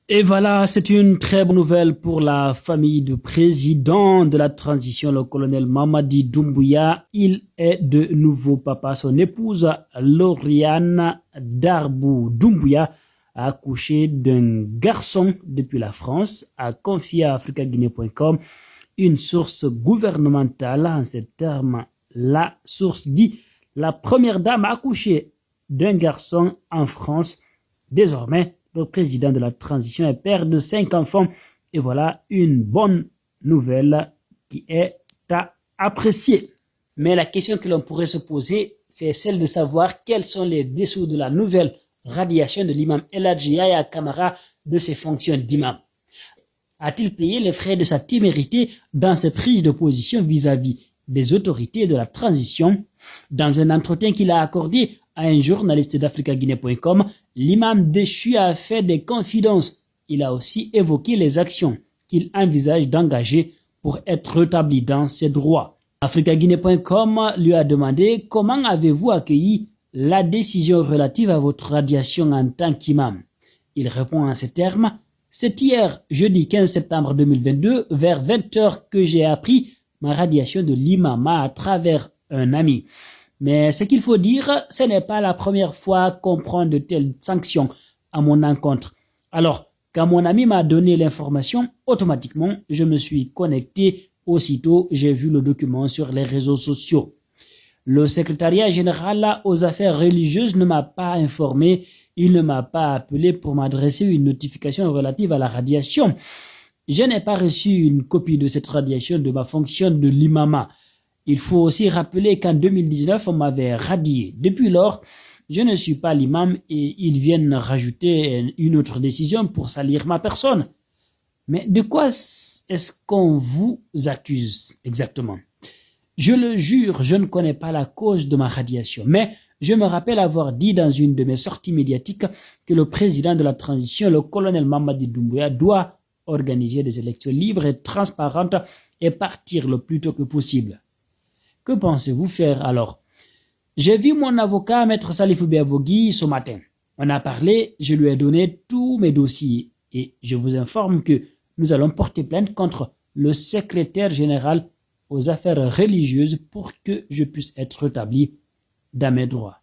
Et voilà, c'est une très bonne nouvelle pour la famille du président de la transition, le colonel Mamadi Doumbouya. Il est de nouveau papa. Son épouse, Lauriane Darbou Doumbouya, a accouché d'un garçon depuis la France, a confié à africaguinée.com une source gouvernementale. En ces termes, la source dit la première dame a accouché d'un garçon en France. Désormais, le président de la transition est père de 5 enfants. Et voilà une bonne nouvelle qui est à apprécier. Mais la question que l'on pourrait se poser, c'est celle de savoir quels sont les dessous de la nouvelle radiation de l'imam El Hadji Yahya Kamara de ses fonctions d'imam. A-t-il payé les frais de sa témérité dans ses prises de position vis-à-vis des autorités de la transition? Dans un entretien qu'il a accordé à un journaliste d'africaguinée.com, l'imam déchu a fait des confidences. Il a aussi évoqué les actions qu'il envisage d'engager pour être rétabli dans ses droits. Africaguinée.com lui a demandé comment avez-vous accueilli la décision relative à votre radiation en tant qu'imam. Il répond en ces termes: c'est hier, jeudi 15 septembre 2022, vers 20h que j'ai appris ma radiation de l'imama à travers un ami. Mais ce qu'il faut dire, ce n'est pas la première fois qu'on prend de telles sanctions à mon encontre. Alors, quand mon ami m'a donné l'information, automatiquement, je me suis connecté. Aussitôt, j'ai vu le document sur les réseaux sociaux. Le secrétariat général aux affaires religieuses ne m'a pas informé, il ne m'a pas appelé pour m'adresser une notification relative à la radiation. Je n'ai pas reçu une copie de cette radiation de ma fonction de l'imama. Il faut aussi rappeler qu'en 2019, on m'avait radié. Depuis lors, je ne suis pas l'imam et ils viennent rajouter une autre décision pour salir ma personne. Mais de quoi est-ce qu'on vous accuse exactement? Je le jure, je ne connais pas la cause de ma radiation, mais je me rappelle avoir dit dans une de mes sorties médiatiques que le président de la transition, le colonel Mamadi Doumbouya, doit organiser des élections libres et transparentes et partir le plus tôt que possible. Que pensez-vous faire alors? J'ai vu mon avocat, Maître Salifou Biavogui, ce matin. On a parlé, je lui ai donné tous mes dossiers et je vous informe que nous allons porter plainte contre le secrétaire général aux affaires religieuses pour que je puisse être rétabli dans mes droits.